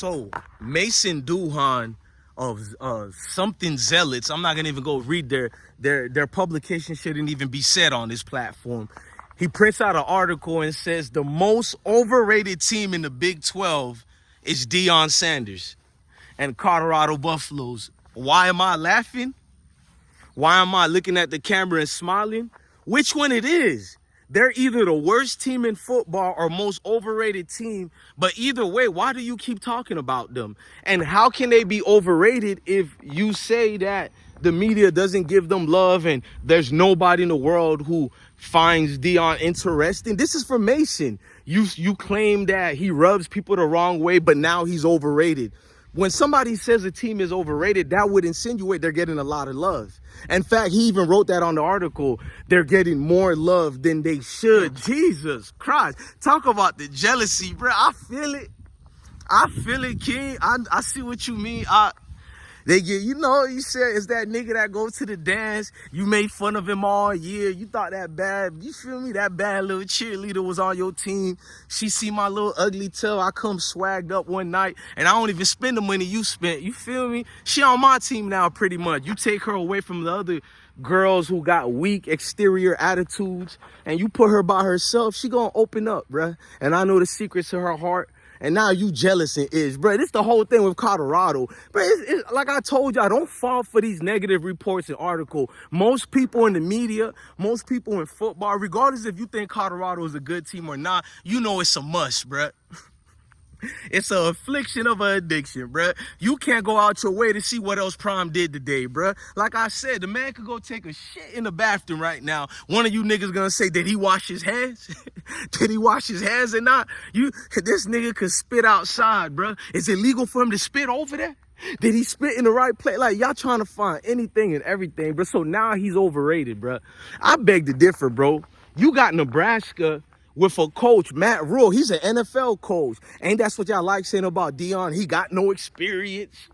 So Mason Duhon of something zealots. I'm not gonna even go read their publication. Shouldn't even be said on this platform. He prints out an article and says the most overrated team in the Big 12 is Deion Sanders and Colorado Buffaloes. Why am I laughing? Why am I looking at the camera and smiling? Which one it is? They're either the worst team in football or most overrated team. But either way, why do you keep talking about them? And how can they be overrated if you say that the media doesn't give them love and there's nobody in the world who finds Deion interesting? This is from Mason. You claim that he rubs people the wrong way, but now he's overrated. When somebody says a team is overrated, that would insinuate they're getting a lot of love. In fact, he even wrote that on the article. They're getting more love than they should. Jesus Christ. Talk about the jealousy, bro. I feel it. I feel it, King. I see what you mean. They get, you know, you said it's that nigga that goes to the dance. You made fun of him all year. You thought that bad, you feel me? That bad little cheerleader was on your team. She see my little ugly tail. I come swagged up one night and I don't even spend the money you spent. You feel me? She on my team now pretty much. You take her away from the other girls who got weak exterior attitudes and you put her by herself. She gonna open up, bruh. And I know the secrets to her heart. And now you jealous and is, bro. This the whole thing with Colorado. But it's like I told y'all, don't fall for these negative reports and articles. Most people in the media, most people in football, regardless if you think Colorado is a good team or not, you know it's a must, bro. It's an affliction of an addiction, bruh. You can't go out your way to see what else Prime did today, bruh. Like I said, the man could go take a shit in the bathroom right now. One of you niggas gonna say, did he wash his hands? Did he wash his hands or not? This nigga could spit outside, bruh. Is it legal for him to spit over there? Did he spit in the right place? Like, y'all trying to find anything and everything, bro. So now he's overrated, bruh. I beg to differ, bro. You got Nebraska with a coach, Matt Rule. He's an NFL coach. Ain't that's what y'all like saying about Deion? He got no experience.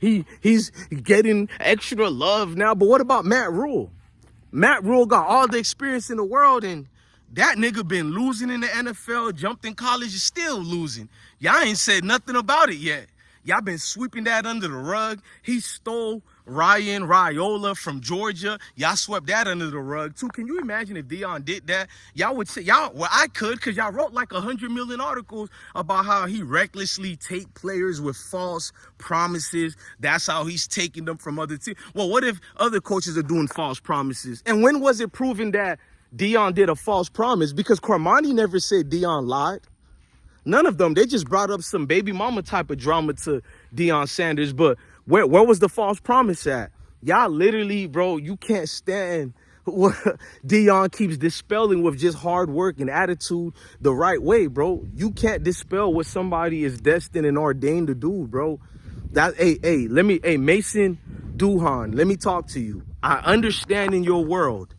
He's getting extra love now. But what about Matt Rule? Matt Rule got all the experience in the world, and that nigga been losing in the NFL, jumped in college, is still losing. Y'all ain't said nothing about it yet. Y'all been sweeping that under the rug. He stole Ryan Raiola from Georgia. Y'all swept that under the rug too. Can you imagine if Deion did that? Y'all would say, well, I could, because y'all wrote like 100 million articles about how he recklessly take players with false promises. That's how he's taking them from other teams. Well, what if other coaches are doing false promises? And when was it proven that Deion did a false promise? Because Cormani never said Deion lied. None of them. They just brought up some baby mama type of drama to Deion Sanders. But where was the false promise at? Y'all literally, bro, you can't stand what Deion keeps dispelling with just hard work and attitude the right way, bro. You can't dispel what somebody is destined and ordained to do, bro. Mason Duhon, let me talk to you. I understand in your world,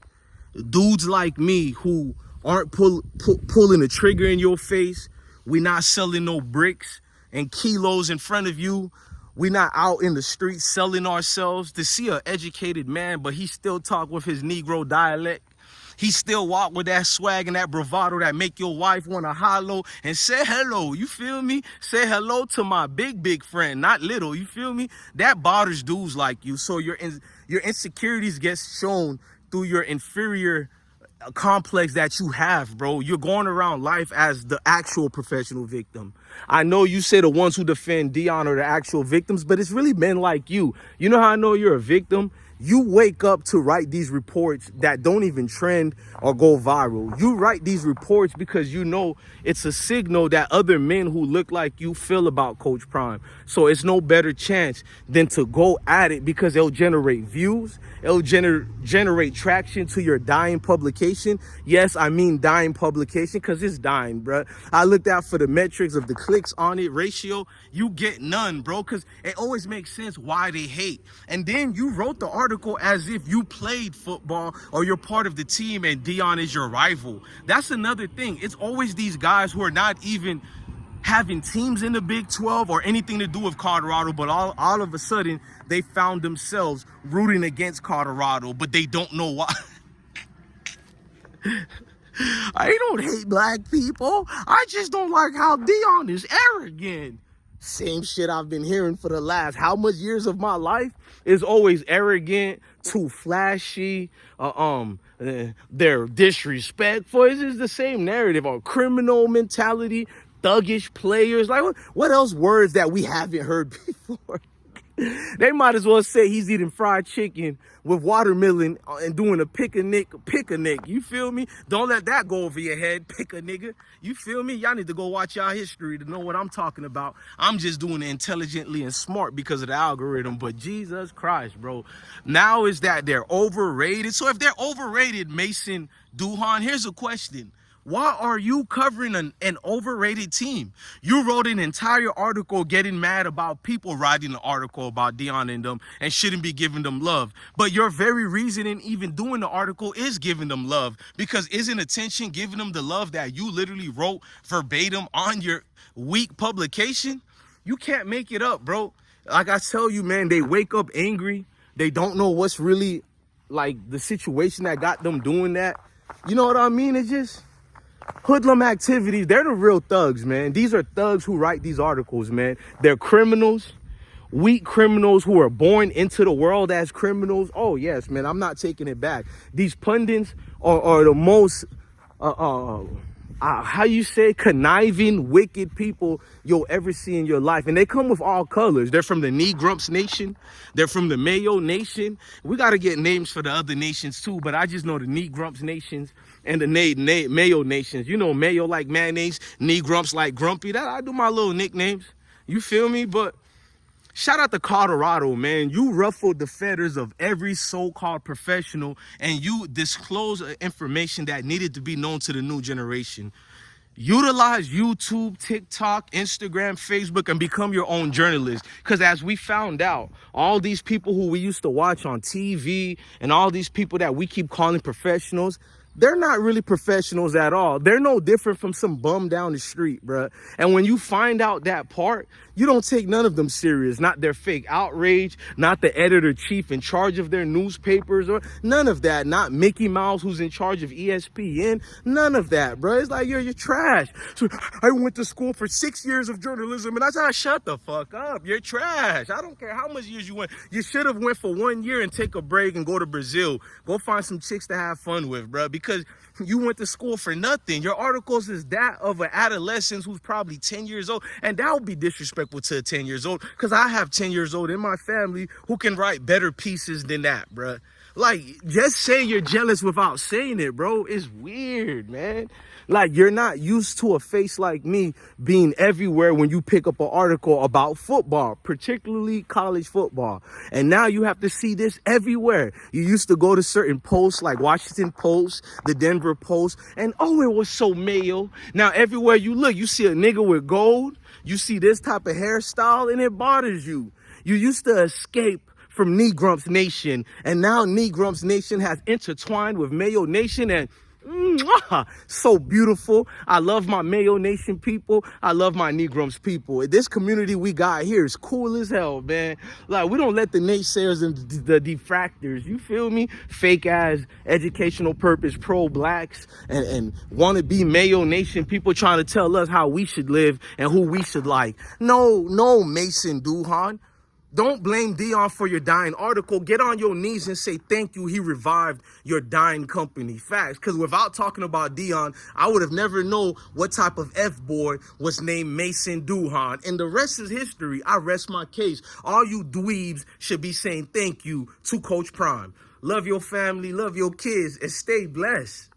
dudes like me who aren't pulling a trigger in your face. We not selling no bricks and kilos in front of you. We not out in the streets selling ourselves. To see an educated man, but he still talk with his Negro dialect. He still walk with that swag and that bravado that make your wife want to holler and say hello. You feel me? Say hello to my big friend, not little. You feel me? That bothers dudes like you. So your insecurities get shown through your inferior complex that you have, bro. You're going around life as the actual professional victim. I know you say the ones who defend Deion are the actual victims, but it's really men like you. You know how I know you're a victim? You wake up to write these reports that don't even trend or go viral. You write these reports because you know it's a signal that other men who look like you feel about Coach Prime. So it's no better chance than to go at it because it'll generate views. It'll generate traction to your dying publication. Yes, I mean dying publication because it's dying, bro. I looked out for the metrics of the clicks on it ratio. You get none, bro, because it always makes sense why they hate. And then you wrote the article as if you played football or you're part of the team and Deion is your rival. That's another thing. It's always these guys who are not even having teams in the Big 12 or anything to do with Colorado, but all of a sudden they found themselves rooting against Colorado, but they don't know why. I don't hate black people. I just don't like how Deion is arrogant. Same shit I've been hearing for the last how much years of my life. Is always arrogant, too flashy, they're disrespectful. It's just the same narrative on criminal mentality, thuggish players. Like, what else words that we haven't heard before? They might as well say he's eating fried chicken with watermelon and doing a pick a nick. You feel me? Don't let that go over your head. Pick a nigga. You feel me? Y'all need to go watch y'all history to know what I'm talking about. I'm just doing it intelligently and smart because of the algorithm. But Jesus Christ, bro. Now is that they're overrated. So if they're overrated, Mason Duhon, here's a question. Why are you covering an overrated team? You wrote an entire article getting mad about people writing an article about DEION and them and shouldn't be giving them love. But your very reason in even doing the article is giving them love, because isn't attention giving them the love that you literally wrote verbatim on your weak publication? You can't make it up, bro. Like I tell you, man, they wake up angry. They don't know what's really like the situation that got them doing that. You know what I mean? It's just hoodlum activities. They're the real thugs, man. These are thugs who write these articles, man. They're criminals, weak criminals who are born into the world as criminals. Oh yes, man, I'm not taking it back. These pundits are the most how you say, conniving, wicked people you'll ever see in your life. And they come with all colors. They're from the Negrumps Nation. They're from the Mayo Nation. We got to get names for the other nations too, but I just know the Negrumps Nations and the Mayo Nations. You know, Mayo like mayonnaise, Negrumps like grumpy. That I do my little nicknames. You feel me? But shout out to Colorado, man. You ruffled the feathers of every so-called professional and you disclosed information that needed to be known to the new generation. Utilize YouTube, TikTok, Instagram, Facebook, and become your own journalist. Because as we found out, all these people who we used to watch on TV and all these people that we keep calling professionals, they're not really professionals at all. They're no different from some bum down the street, bruh. And when you find out that part, you don't take none of them serious. Not their fake outrage, not the editor-chief in charge of their newspapers, or none of that. Not Mickey Mouse, who's in charge of ESPN. None of that, bruh. It's like, you're trash. So I went to school for 6 years of journalism, and I said, shut the fuck up. You're trash. I don't care how much years you went. You should have went for 1 year and take a break and go to Brazil. Go find some chicks to have fun with, bruh. Because you went to school for nothing. Your articles is that of an adolescent who's probably 10 years old. And that would be disrespectful to a 10 years old, because I have 10 years old in my family who can write better pieces than that, bruh. Like, just say you're jealous without saying it, bro. It's weird, man. Like, you're not used to a face like me being everywhere when you pick up an article about football, particularly college football. And now you have to see this everywhere. You used to go to certain posts like Washington Post, the Denver Post, and oh, it was so Mayo. Now, everywhere you look, you see a nigga with gold. You see this type of hairstyle, and it bothers you. You used to escape from Negrumps Nation, and now Negrumps Nation has intertwined with Mayo Nation, and so beautiful. I love my Mayo Nation people. I love my Negrumps people. This community we got here is cool as hell, man. Like, we don't let the naysayers and the diffractors, you feel me, fake ass educational purpose pro-blacks and want to be Mayo Nation people trying to tell us how we should live and who we should like. No, Mason Duhon. Don't blame DEION for your dying article. Get on your knees and say thank you. He revived your dying company. Facts. Because without talking about DEION, I would have never known what type of F-boy was named Mason Duhon. And the rest is history. I rest my case. All you dweebs should be saying thank you to Coach Prime. Love your family, love your kids, and stay blessed.